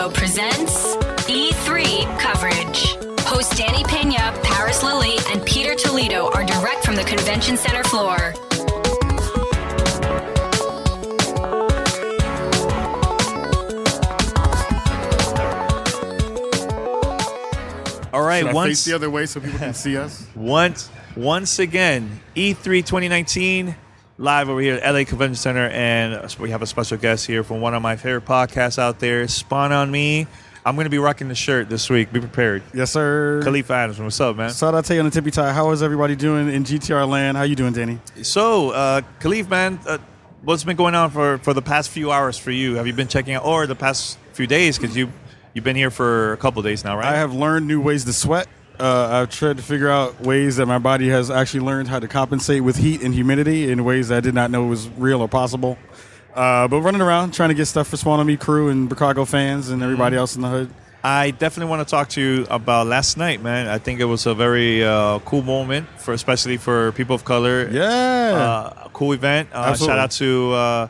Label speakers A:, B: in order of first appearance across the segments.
A: Toledo presents E3 coverage. Hosts Danny Pena, Paris Lilly, and Peter Toledo are direct from the convention center floor.
B: All right,
C: Should I face the other way so people can see us?
B: Once again, E3 2019, live over here at LA Convention Center, and we have a special guest here from one of my favorite podcasts out there, Spawn on Me. I'm going to be rocking the shirt this week. Be prepared.
C: Yes, sir.
B: Khalif Adams, what's up, man?
C: Shout out to you on the tippy tie. How is everybody doing in GTR land? How you doing, Danny?
B: So, Khalif, man, what's been going on for the past few hours for you? Have you been checking out, or the past few days, because you've been here for a couple days now, right?
C: I have learned new ways to sweat. I've tried to figure out ways that my body has actually learned how to compensate with heat and humidity in ways that I did not know was real or possible. But running around, trying to get stuff for Spawn on Me crew and Chicago fans and everybody else in the hood.
B: I definitely want to talk to you about last night, man. I think it was a very cool moment, especially for people of color.
C: Yeah.
B: A cool event. Shout out to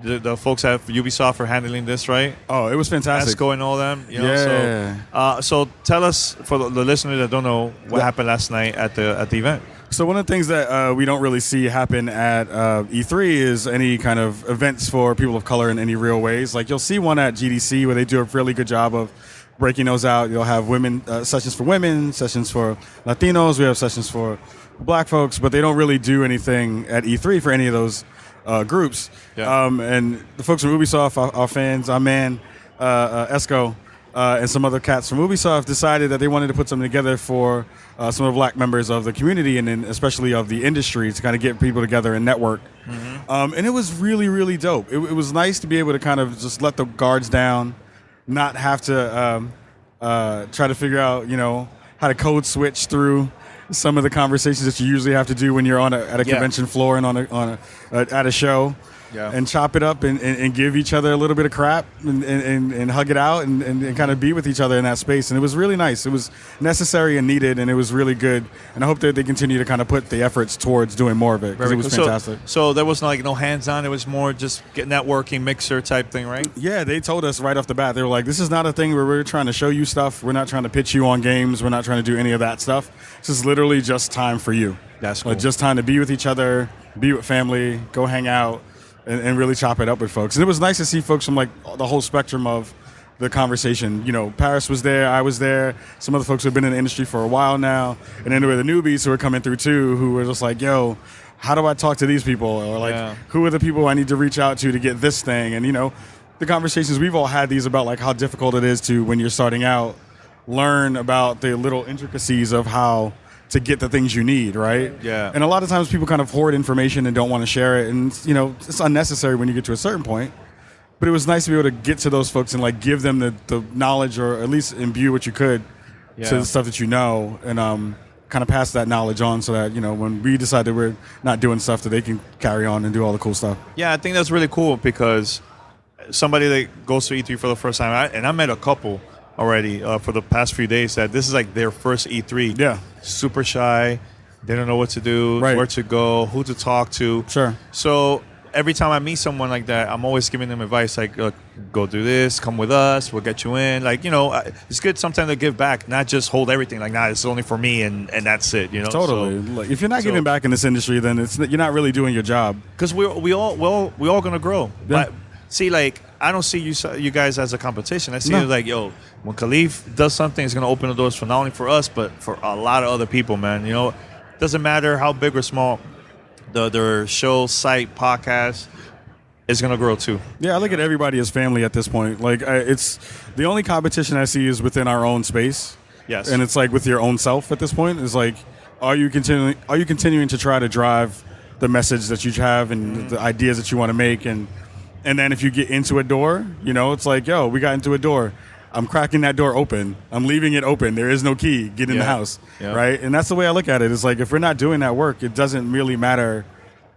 B: the folks at Ubisoft for handling this, right?
C: Oh, it was fantastic.
B: Esco and all them. You know,
C: Yeah.
B: So tell us, for the listeners that don't know, what happened last night at the event.
C: So one of the things that we don't really see happen at E3 is any kind of events for people of color in any real ways. Like, you'll see one at GDC where they do a really good job of breaking those out. You'll have sessions for women, sessions for Latinos. We have sessions for black folks, but they don't really do anything at E3 for any of those groups.
B: Yeah.
C: And the folks from Ubisoft, our fans, our man, Esco, and some other cats from Ubisoft decided that they wanted to put something together for some of the black members of the community and then especially of the industry to kind of get people together and network. Mm-hmm. And it was really, really dope. It was nice to be able to kind of just let the guards down, not have to try to figure out, how to code switch through some of the conversations that you usually have to do when you're at a convention floor and at a show. Yeah. And chop it up and give each other a little bit of crap and hug it out and kind of be with each other in that space. And it was really nice. It was necessary and needed, and it was really good. And I hope that they continue to kind of put the efforts towards doing more of it, because it was fantastic.
B: So there was no hands-on. It was more just networking, mixer type thing, right?
C: Yeah, they told us right off the bat. They were like, this is not a thing where we're trying to show you stuff. We're not trying to pitch you on games. We're not trying to do any of that stuff. This is literally just time for you.
B: That's cool.
C: Just time to be with each other, be with family, go hang out, and really chop it up with folks. And it was nice to see folks from the whole spectrum of the conversation. Paris was there, I was there, some other folks who have been in the industry for a while now, and then there were the newbies who were coming through too, who were just like, yo, how do I talk to these people? Or who are the people I need to reach out to get this thing? And the conversations, we've all had these about how difficult it is to, when you're starting out, learn about the little intricacies of how to get the things you need, right?
B: Yeah.
C: And a lot of times people kind of hoard information and don't want to share it, and it's unnecessary when you get to a certain point. But it was nice to be able to get to those folks and give them the knowledge, or at least imbue what you could to the stuff that you know, and kind of pass that knowledge on, so that when we decide that we're not doing stuff, that they can carry on and do all the cool stuff.
B: Yeah, I think that's really cool, because somebody that goes to E3 for the first time, and I met a couple already for the past few days, that this is their first E3.
C: Yeah. Super
B: shy. They don't know what to do, where to go, who to talk to.
C: Sure.
B: So every time I meet someone like that, I'm always giving them advice go do this, come with us, we'll get you in. It's good sometimes to give back, not just hold everything. It's only for me and that's it.
C: Totally. So, if you're not giving back in this industry, then you're not really doing your job.
B: Because we all gonna grow.
C: Yeah.
B: But see, I don't see you guys as a competition. I see it when Khalif does something, it's going to open the doors for not only for us, but for a lot of other people, man. Doesn't matter how big or small their show, site, podcast is going to grow too.
C: Yeah, I look at everybody as family at this point. It's the only competition I see is within our own space.
B: Yes.
C: And it's with your own self at this point. It's are you continuing to try to drive the message that you have and the ideas that you want to make, and then if you get into a door, it's yo, we got into a door. I'm cracking that door open. I'm leaving it open. There is no key. Get in the house, right? And that's the way I look at it. It's if we're not doing that work, it doesn't really matter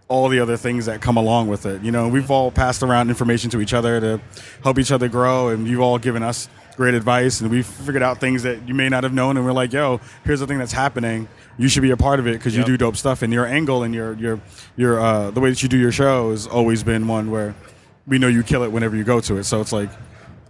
C: all the other things that come along with it. We've all passed around information to each other to help each other grow, and you've all given us great advice, and we've figured out things that you may not have known, and we're yo, here's the thing that's happening. You should be a part of it because you do dope stuff, and your angle and your the way that you do your show has always been one where we know you kill it whenever you go to it. So it's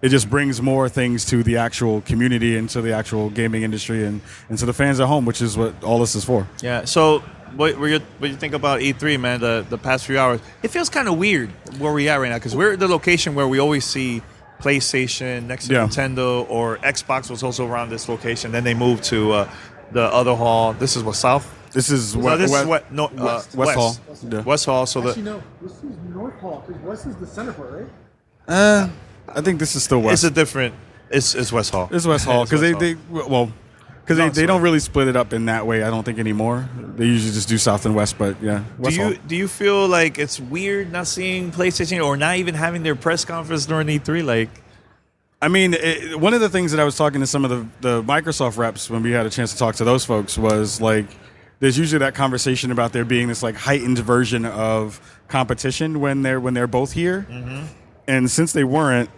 C: it just brings more things to the actual community and to the actual gaming industry and to the fans at home, which is what all this is for.
B: Yeah. So what you think about E3, man? The past few hours, it feels kind of weird where we at right now because we're at the location where we always see PlayStation next to Nintendo, or Xbox was also around this location. Then they moved to the other hall. This is what, South?
C: This is
B: West
C: Hall. Yeah.
B: West Hall. So
D: Actually, no, this is North Hall because West is the center part, right?
C: I think this is still West.
B: It's a different. It's West Hall.
C: It's West Hall because they don't really split it up in that way. I don't think anymore. They usually just do South and West, but yeah. West Hall.
B: Do you feel like it's weird not seeing PlayStation or not even having their press conference during E3? Like,
C: I mean, one of the things that I was talking to some of the Microsoft reps when we had a chance to talk to those folks was like, there's usually that conversation about there being this like heightened version of competition when they're both here, and since they weren't,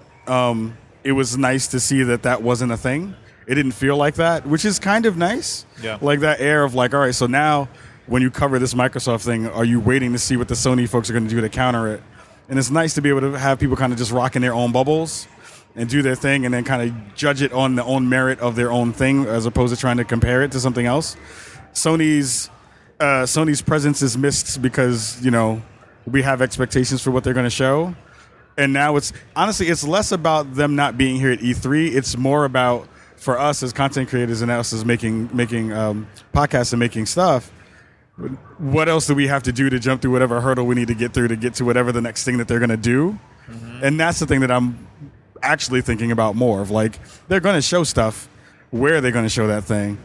C: it was nice to see that wasn't a thing. It didn't feel like that, which is kind of nice.
B: Yeah.
C: Like that air of like, all right, so now when you cover this Microsoft thing, are you waiting to see what the Sony folks are going to do to counter it? And it's nice to be able to have people kind of just rock in their own bubbles and do their thing and then kind of judge it on the own merit of their own thing as opposed to trying to compare it to something else. Sony's presence is missed because, you know, we have expectations for what they're going to show. And now it's less about them not being here at E3. It's more about, for us as content creators and us as making podcasts and making stuff, what else do we have to do to jump through whatever hurdle we need to get through to get to whatever the next thing that they're going to do? And that's the thing that I'm actually thinking about more of, like, they're going to show stuff. Where are they going to show that thing?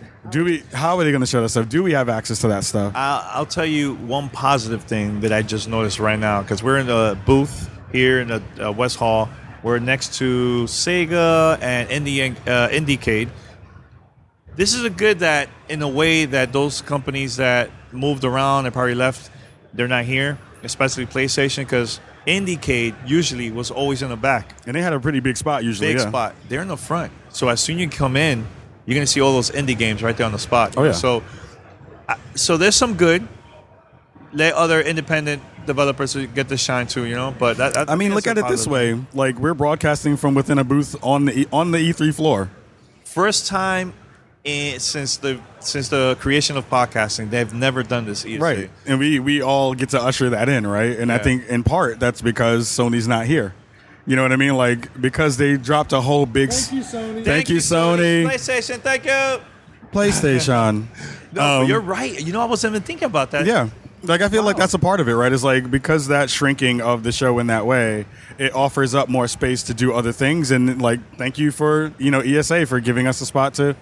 C: How are they going to show that stuff? Do we have access to that stuff?
B: I'll tell you one positive thing that I just noticed right now, because we're in the booth here in the West Hall. We're next to Sega and Indiecade. This is a good that, in a way, that those companies that moved around and probably left, they're not here, especially PlayStation, because Indiecade usually was always in the back.
C: And they had a pretty big spot usually.
B: Big spot. They're in the front. So as soon as you come in, you're going to see all those indie games right there on the spot.
C: Oh, yeah.
B: So there's some good. Let other independent developers get the shine too, you know. But
C: I mean, look at it this way: like, we're broadcasting from within a booth on the E3 floor.
B: First time since the creation of podcasting, they've never done this either.
C: Right, and we all get to usher that in, right? And I think in part that's because Sony's not here. You know what I mean? Like, because they dropped a whole big.
D: Thank you, Sony.
C: Thank you, Sony.
B: PlayStation, thank you.
C: PlayStation.
B: No, you're right. You know, I wasn't even thinking about that.
C: Yeah. Like, I feel like that's a part of it, right? It's like, because that shrinking of the show in that way, it offers up more space to do other things. And, like, thank you for, you know, ESA for giving us a spot to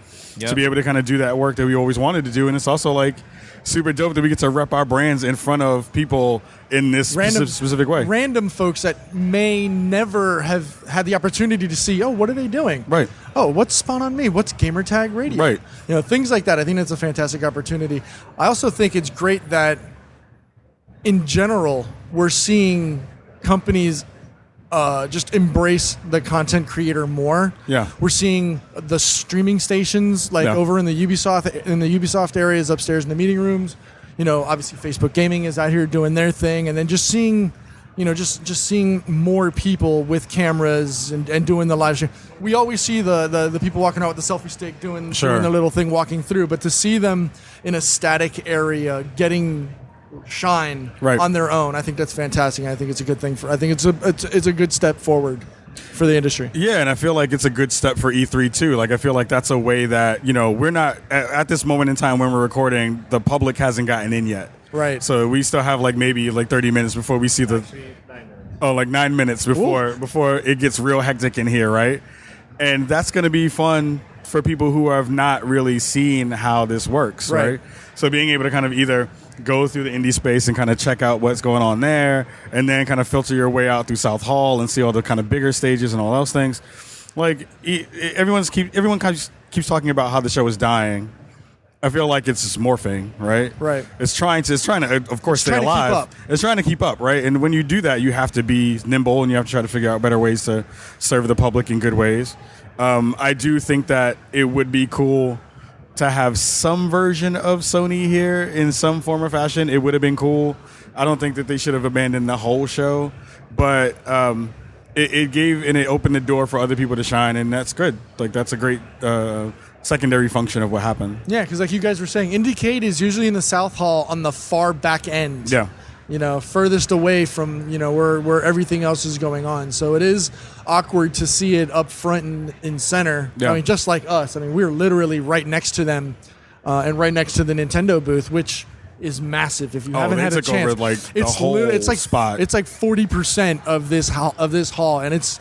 C: be able to kind of do that work that we always wanted to do. And it's also, like, super dope that we get to rep our brands in front of people in this specific way.
D: Random folks that may never have had the opportunity to see, what are they doing?
C: Right.
D: Oh, what's Spawn on Me? What's Gamertag Radio?
C: Right.
D: You know, things like that. I think that's a fantastic opportunity. I also think it's great that, in general, we're seeing companies just embrace the content creator more.
C: Yeah.
D: We're seeing the streaming stations over in the Ubisoft areas upstairs in the meeting rooms. You know, obviously Facebook Gaming is out here doing their thing, and then just seeing, you know, just seeing more people with cameras and doing the live stream. We always see the people walking out with the selfie stick doing the little thing walking through, but to see them in a static area getting shine on their own, I think that's fantastic. I think it's a good thing I think it's a good step forward for the industry.
C: Yeah, and I feel like it's a good step for E3 too. Like, I feel like that's a way that, you know, we're not at this moment in time when we're recording, the public hasn't gotten in yet.
D: Right.
C: So we still have maybe 30 minutes before we see 9 minutes before it gets real hectic in here, right? And that's going to be fun for people who have not really seen how this works, right? So being able to kind of either go through the indie space and kind of check out what's going on there, and then kind of filter your way out through South Hall and see all the kind of bigger stages and all those things. Like, everyone keeps talking about how the show is dying. I feel like it's just morphing, right?
D: Right.
C: It's trying to, of course, stay alive. It's trying to keep up, right? And when you do that, you have to be nimble and you have to try to figure out better ways to serve the public in good ways. I do think that it would be cool to have some version of Sony here in some form or fashion. It would have been cool. I don't think that they should have abandoned the whole show, but it opened the door for other people to shine, and that's good. Like that's a great secondary function of what happened.
D: Yeah, because like you guys were saying, Indiecade is usually in the South Hall on the far back end.
C: Yeah.
D: Furthest away from, where everything else is going on. So it is awkward to see it up front and in center.
C: Yeah.
D: I mean, just like us. I mean, we're literally right next to them and right next to the Nintendo booth, which is massive. If you haven't had a
C: took
D: chance,
C: over like the whole
D: it's like
C: spot.
D: It's like 40% of this hall, and it's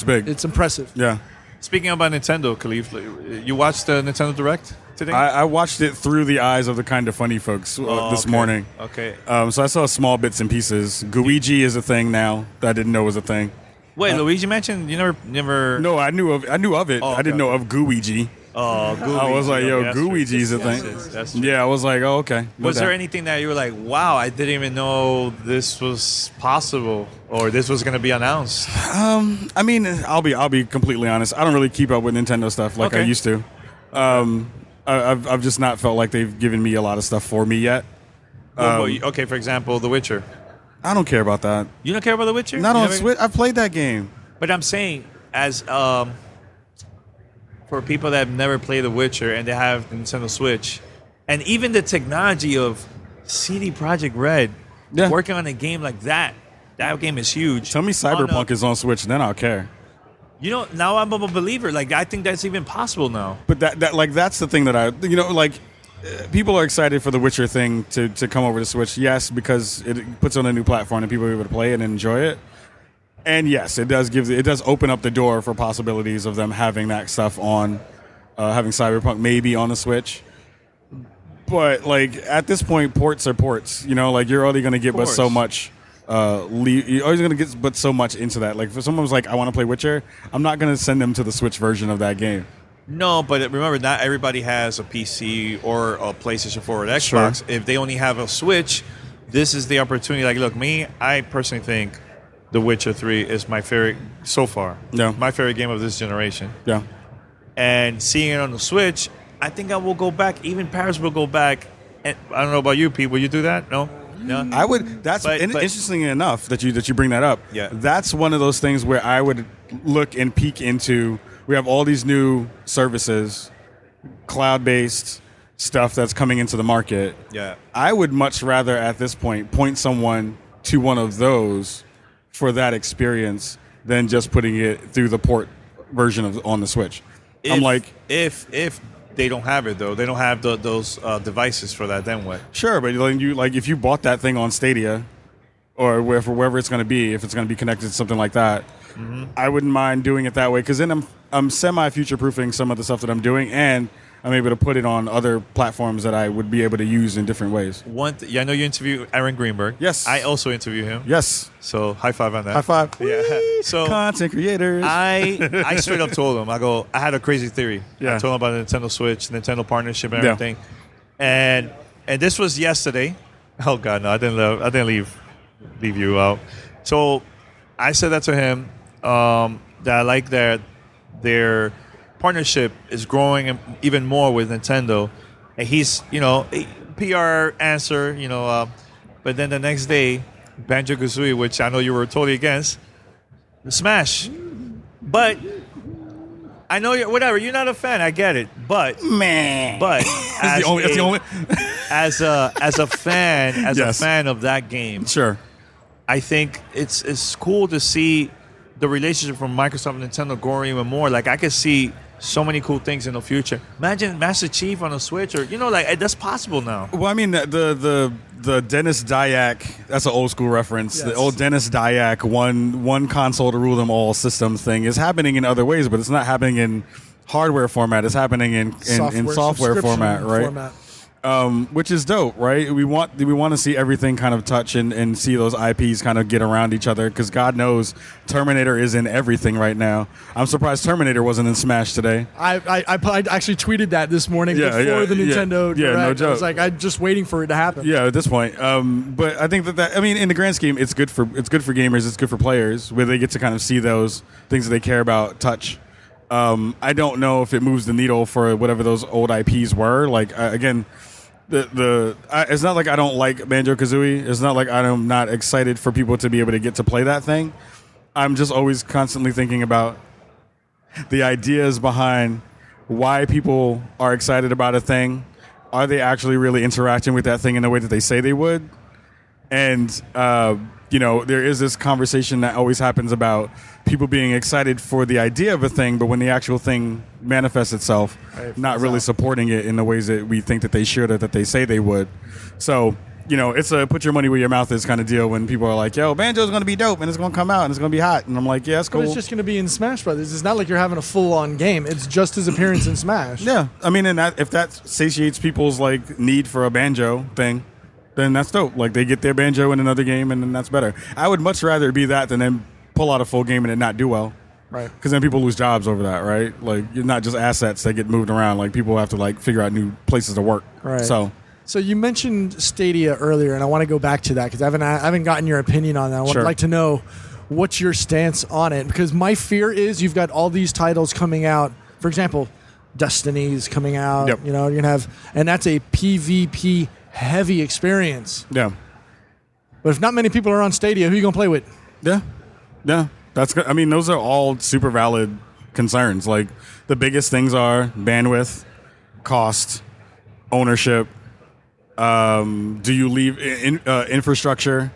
C: big.
D: It's impressive.
C: Yeah.
B: Speaking about Nintendo, Khalif, you watched the Nintendo Direct today?
C: I watched it through the eyes of the kind of funny folks this morning.
B: Okay.
C: So I saw small bits and pieces. Guiji is a thing now that I didn't know was a thing.
B: Wait, Luigi mentioned you never.
C: No, I knew of it.
B: Oh,
C: I didn't know of Guiji.
B: Oh, Guiji.
C: I was like, yo,
B: that's true.
C: Guiji's a thing.
B: That's true.
C: Yeah, I was like, oh, okay. No
B: Was there
C: doubt.
B: anything that you were like, wow, I didn't even know this was possible or this was going to be announced?
C: I mean, I'll be completely honest. I don't really keep up with Nintendo stuff like I used to. I've just not felt like they've given me a lot of stuff for me yet.
B: Okay, for example, The Witcher.
C: I don't care about that.
B: You don't care about The Witcher?
C: Not
B: You
C: on
B: never-
C: Switch. I've played that game.
B: But I'm saying, as for people that have never played The Witcher and they have Nintendo Switch, and even the technology of CD Projekt Red working on a game like that game is huge.
C: Tell me Cyberpunk is on Switch, then I'll care.
B: Now I'm a believer. Like, I think that's even possible now.
C: But that's the thing that people are excited for the Witcher thing to come over to Switch. Yes, because it puts on a new platform and people are able to play it and enjoy it. And yes, it does open up the door for possibilities of them having that stuff on, having Cyberpunk maybe on the Switch. But like at this point, ports are ports. You're only going to get but so much. You're always going to get but so much into that. Like if someone's like, I want to play Witcher, I'm not going to send them to the Switch version of that game.
B: No, but remember, not everybody has a PC or a PlayStation 4 or an Xbox.
C: Sure.
B: If they only have a Switch, this is the opportunity. Like, look, I personally think The Witcher 3 is my favorite so far.
C: Yeah.
B: My favorite game of this generation.
C: Yeah.
B: And seeing it on the Switch, I think I will go back. Even Paris will go back. And I don't know about you, Pete. Will you do that? No? No?
C: I would. That's interesting enough that you bring that up.
B: Yeah.
C: That's one of those things where I would look and peek into. We have all these new services, cloud-based stuff that's coming into the market.
B: Yeah.
C: I would much rather at this point someone to one of those for that experience than just putting it through the port version on the Switch. I'm like,
B: if they don't have it though, they don't have those devices for that. Then what?
C: sure, but if you bought that thing on Stadia or wherever it's going to be, if it's going to be connected to something like that, I wouldn't mind doing it that way because then I'm semi future proofing some of the stuff that I'm doing, and I'm able to put it on other platforms that I would be able to use in different ways.
B: I know you interviewed Aaron Greenberg.
C: Yes.
B: I also interview him.
C: Yes.
B: So high five on that.
C: High five.
B: Yeah. So
C: Content creators.
B: I straight up told him, I had a crazy theory.
C: Yeah.
B: I told him about the Nintendo Switch, Nintendo partnership, and everything. And this was yesterday. Oh God, no, I didn't leave you out. So I said that to him. That I like that their partnership is growing even more with Nintendo, and he's a PR answer, but then the next day, Banjo-Kazooie, which I know you were totally against, Smash, but I know you're not a fan. I get it, but as
C: that's the only.
B: as a fan,
C: Yes.
B: a fan of that game,
C: Sure.
B: I think it's cool to see the relationship from Microsoft and Nintendo growing even more. Like, I could see so many cool things in the future. Imagine Master Chief on a Switch, or that's possible now.
C: Well, I mean, the Dennis Dyack, that's an old school reference.
D: Yes.
C: The old Dennis Dyack, one console to rule them all system thing is happening in other ways, but it's not happening in hardware format. It's happening in software format, right? Which is dope, right? We want to see everything kind of touch and see those IPs kind of get around each other, because God knows Terminator is in everything right now. I'm surprised Terminator wasn't in Smash today.
D: I actually tweeted that this morning before the Nintendo Direct.
C: no joke.
D: I was like, I'm just waiting for it to happen.
C: Yeah, at this point. But I think that in the grand scheme, it's good for gamers. It's good for players, where they get to kind of see those things that they care about touch. I don't know if it moves the needle for whatever those old IPs were. Like again, it's not like I don't like Banjo-Kazooie. It's not like I'm not excited for people to be able to get to play that thing. I'm just always constantly thinking about the ideas behind why people are excited about a thing. Are they actually really interacting with that thing in the way that they say they would? And, there is this conversation that always happens about people being excited for the idea of a thing, but when the actual thing manifests itself, not really supporting it in the ways that we think that they should or that they say they would. So, it's a put your money where your mouth is kind of deal when people are like, yo, Banjo's going to be dope and it's going to come out and it's going to be hot. And I'm like, yeah, it's cool.
D: But it's just going to be in Smash Brothers. It's not like you're having a full-on game. It's just his appearance in Smash.
C: Yeah. I mean, and if that satiates people's, need for a Banjo thing, then that's dope. Like, they get their Banjo in another game, and then that's better. I would much rather be that than then pull out a full game and it not do well.
D: Right.
C: Because then people lose jobs over that, right? Like, you're not just assets that get moved around. Like, people have to, figure out new places to work.
D: Right.
C: So
D: you mentioned Stadia earlier, and I want to go back to that because I haven't gotten your opinion on that. I would like to know what's your stance on it, because my fear is you've got all these titles coming out. For example, Destiny's coming out.
C: Yep.
D: You're going to have, and that's a PvP heavy experience.
C: Yeah.
D: But if not many people are on Stadia, who are you going to play with?
C: Yeah. That's good. I mean, those are all super valid concerns. Like, the biggest things are bandwidth, cost, ownership. Do you leave infrastructure?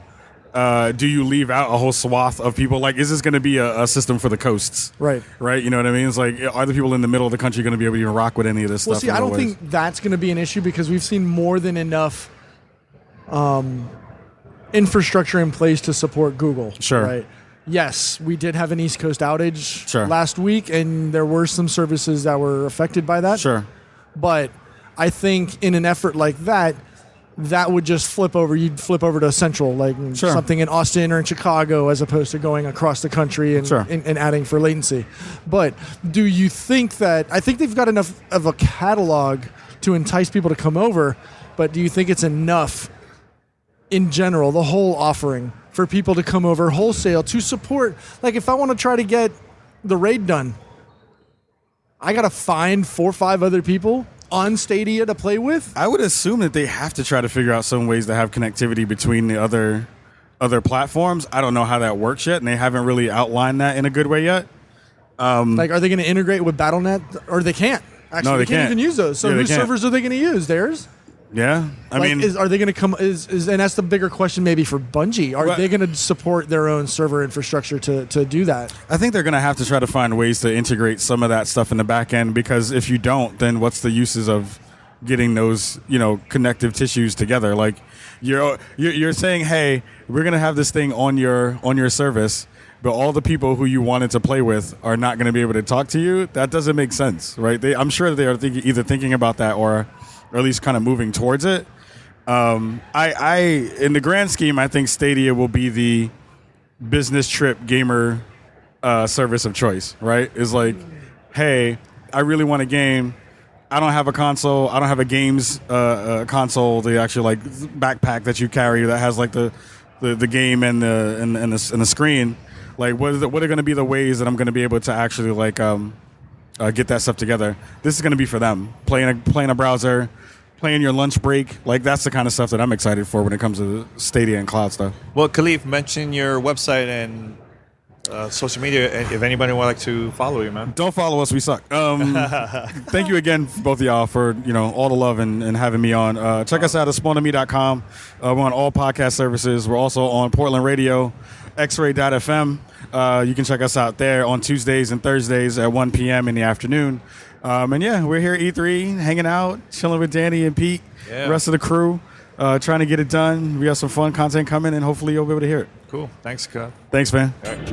C: Do you leave out a whole swath of people? Like, is this going to be a system for the coasts?
D: Right.
C: You know what I mean? It's like, are the people in the middle of the country going to be able to even rock with any of this stuff?
D: Well, see, I don't think that's going to be an issue because we've seen more than enough infrastructure in place to support Google.
C: Sure.
D: Right. Yes, we did have an East Coast outage
C: last
D: week, and there were some services that were affected by that.
C: Sure.
D: But I think in an effort like that, that would just flip over. You'd flip over to Central, something in Austin or in Chicago, as opposed to going across the country and adding for latency. But do you think that, I think they've got enough of a catalog to entice people to come over, but do you think it's enough in general, the whole offering, for people to come over wholesale to support? Like, if I want to try to get the raid done, I got to find 4 or 5 other people on Stadia to play with?
C: I would assume that they have to try to figure out some ways to have connectivity between the other platforms. I don't know how that works yet, and they haven't really outlined that in a good way yet.
D: Are they going to integrate with Battle.net? Or they can't. Actually,
C: no,
D: they can't even use those. So whose servers are they going to use? Theirs?
C: Yeah. I mean,
D: are they going to come? And that's the bigger question maybe for Bungie. Are they going to support their own server infrastructure to do that?
C: I think they're going to have to try to find ways to integrate some of that stuff in the back end, because if you don't, then what's the uses of getting those, connective tissues together? Like, you're saying, hey, we're going to have this thing on your service, but all the people who you wanted to play with are not going to be able to talk to you. That doesn't make sense, right? I'm sure they are either thinking about that or at least kind of moving towards it. I in the grand scheme, I think Stadia will be the business trip gamer service of choice, right? It's like, hey, I really want a game. I don't have a console. I don't have a games console, the actual backpack that you carry that has the game and the screen. Like, what are going to be the ways that I'm going to be able to actually get that stuff together? This is going to be for them. Playing a browser, playing your lunch break. Like, that's the kind of stuff that I'm excited for when it comes to Stadia and cloud stuff.
B: Well, Khalif, mention your website and social media if anybody would like to follow you, man.
C: Don't follow us, we suck. Thank you again, both of y'all, for all the love and having me on. Check us out at spawnofme.com. We're on all podcast services. We're also on Portland Radio, xray.fm. You can check us out there on Tuesdays and Thursdays at 1 p.m. in the afternoon. And yeah, we're here at E3, hanging out, chilling with Danny and Pete, the rest of the crew, trying to get it done. We got some fun content coming, and hopefully you'll be able to hear it.
B: Cool. Thanks, Scott.
C: Thanks, man.
B: All right.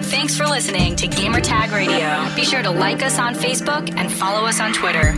A: Thanks for listening to Gamertag Radio. Be sure to like us on Facebook and follow us on Twitter.